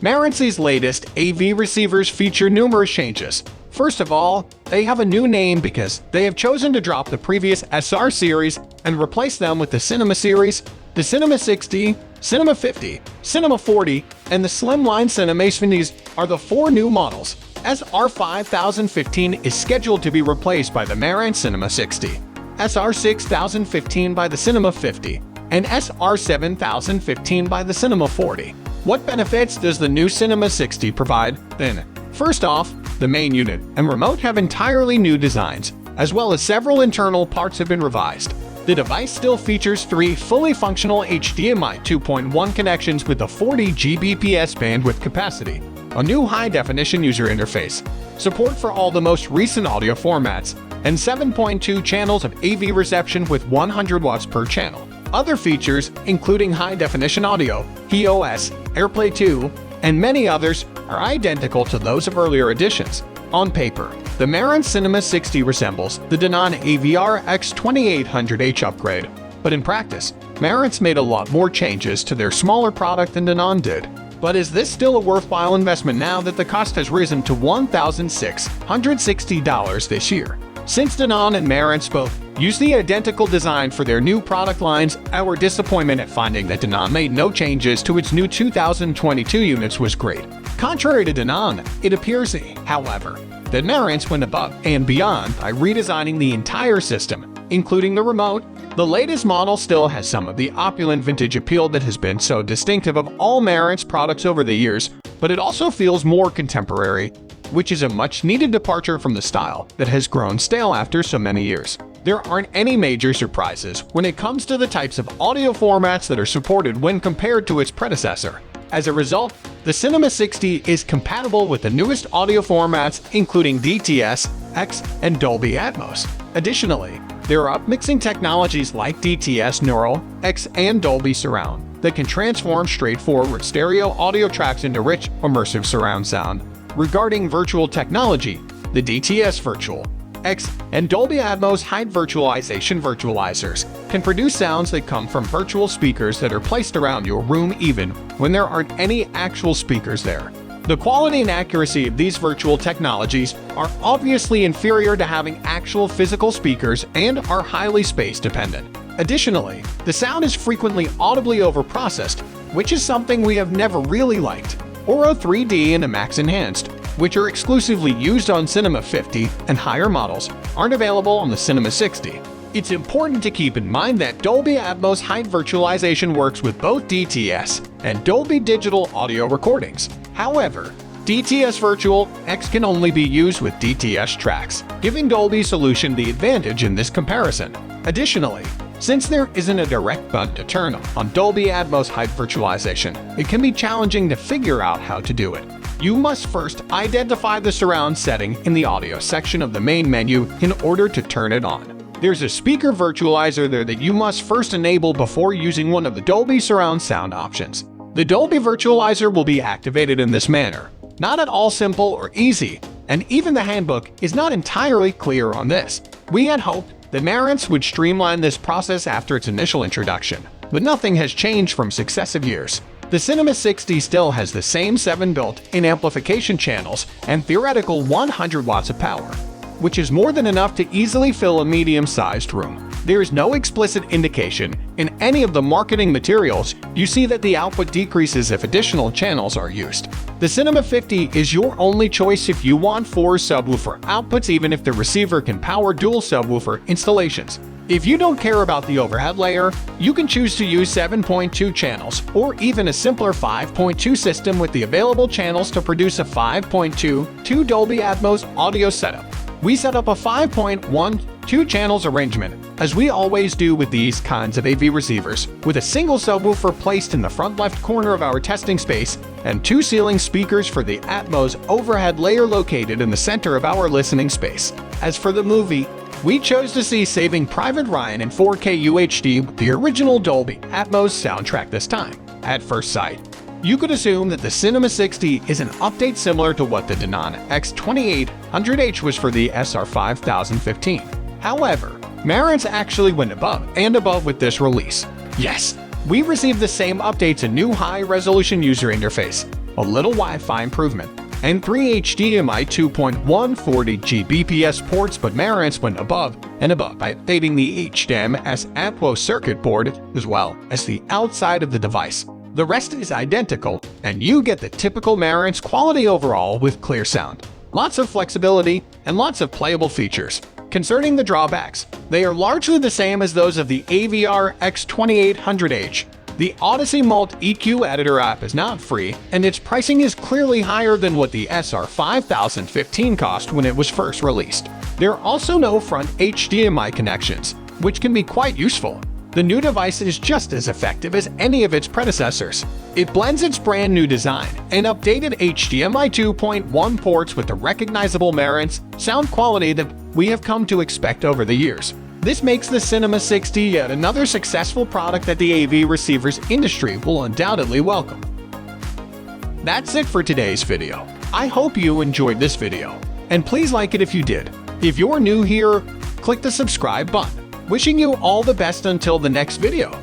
Marantz's latest AV receivers feature numerous changes. First of all, they have a new name because they have chosen to drop the previous SR series and replace them with the Cinema series, the Cinema 60, Cinema 50, Cinema 40, and the Slimline Cinema 70s are the four new models. SR 5015 is scheduled to be replaced by the Marantz Cinema 60, SR 6015 by the Cinema 50, and SR 7015 by the Cinema 40. What benefits does the new Cinema 60 provide, then? First off, the main unit and remote have entirely new designs, as well as several internal parts have been revised. The device still features 3 fully functional HDMI 2.1 connections with a 40 Gbps bandwidth capacity, a new high-definition user interface, support for all the most recent audio formats, and 7.2 channels of AV reception with 100 watts per channel. Other features, including high-definition audio, EOS, AirPlay 2, and many others, are identical to those of earlier editions. On paper, the Marantz Cinema 60 resembles the Denon AVR X2800H upgrade, but in practice, Marantz made a lot more changes to their smaller product than Denon did. But is this still a worthwhile investment now that the cost has risen to $1,660 this year? Since Denon and Marantz both use the identical design for their new product lines, our disappointment at finding that Denon made no changes to its new 2022 units was great. Contrary to Denon, it appears, however, that Marantz went above and beyond by redesigning the entire system, including the remote. The latest model still has some of the opulent vintage appeal that has been so distinctive of all Marantz products over the years, but it also feels more contemporary, which is a much-needed departure from the style that has grown stale after so many years. There aren't any major surprises when it comes to the types of audio formats that are supported when compared to its predecessor. As a result, the Cinema 60 is compatible with the newest audio formats, including DTS, X, and Dolby Atmos. Additionally, there are upmixing technologies like DTS Neural, X, and Dolby Surround that can transform straightforward stereo audio tracks into rich, immersive surround sound. Regarding virtual technology, the DTS Virtual, X, and Dolby Atmos High Virtualization virtualizers can produce sounds that come from virtual speakers that are placed around your room even when there aren't any actual speakers there. The quality and accuracy of these virtual technologies are obviously inferior to having actual physical speakers and are highly space-dependent. Additionally, the sound is frequently audibly overprocessed, which is something we have never really liked. Auro 3D and Max Enhanced, which are exclusively used on Cinema 50 and higher models, aren't available on the Cinema 60. It's important to keep in mind that Dolby Atmos High Virtualization works with both DTS and Dolby Digital audio recordings. However, DTS Virtual X can only be used with DTS tracks, giving Dolby's solution the advantage in this comparison. Additionally, since there isn't a direct button to turn on Dolby Atmos High Virtualization, it can be challenging to figure out how to do it. You must first identify the surround setting in the audio section of the main menu in order to turn it on. There's a speaker virtualizer there that you must first enable before using one of the Dolby surround sound options. The Dolby virtualizer will be activated in this manner. Not at all simple or easy, and even the handbook is not entirely clear on this. We had hoped that Marantz would streamline this process after its initial introduction, but nothing has changed from successive years. The Cinema 60 still has the same 7 built-in amplification channels and theoretical 100 watts of power, which is more than enough to easily fill a medium-sized room. There is no explicit indication in any of the marketing materials you see that the output decreases if additional channels are used. The Cinema 50 is your only choice if you want 4 subwoofer outputs, even if the receiver can power dual subwoofer installations. If you don't care about the overhead layer, you can choose to use 7.2 channels or even a simpler 5.2 system with the available channels to produce a 5.2 Dolby Atmos audio setup. We set up a 5.1 channels arrangement, as we always do with these kinds of AV receivers, with a single subwoofer placed in the front left corner of our testing space and 2 ceiling speakers for the Atmos overhead layer located in the center of our listening space. As for the movie, we chose to see Saving Private Ryan in 4K UHD with the original Dolby Atmos soundtrack this time. At first sight, you could assume that the Cinema 60 is an update similar to what the Denon X2800H was for the SR 5015. However, Marantz actually went above and above with this release. Yes, we received the same updates, a new high-resolution user interface, a little Wi-Fi improvement, and 3 HDMI 2.1 40 Gbps ports, but Marantz went above and above by updating the HDMS APO circuit board as well as the outside of the device. The rest is identical, and you get the typical Marantz quality overall with clear sound, lots of flexibility, and lots of playable features. Concerning the drawbacks, they are largely the same as those of the AVR X2800H. The Odyssey Mult EQ Editor app is not free, and its pricing is clearly higher than what the SR5015 cost when it was first released. There are also no front HDMI connections, which can be quite useful. The new device is just as effective as any of its predecessors. It blends its brand new design and updated HDMI 2.1 ports with the recognizable Marantz sound quality that we have come to expect over the years. This makes the Cinema 60 yet another successful product that the AV receivers industry will undoubtedly welcome. That's it for today's video. I hope you enjoyed this video, and please like it if you did. If you're new here, click the subscribe button. Wishing you all the best until the next video.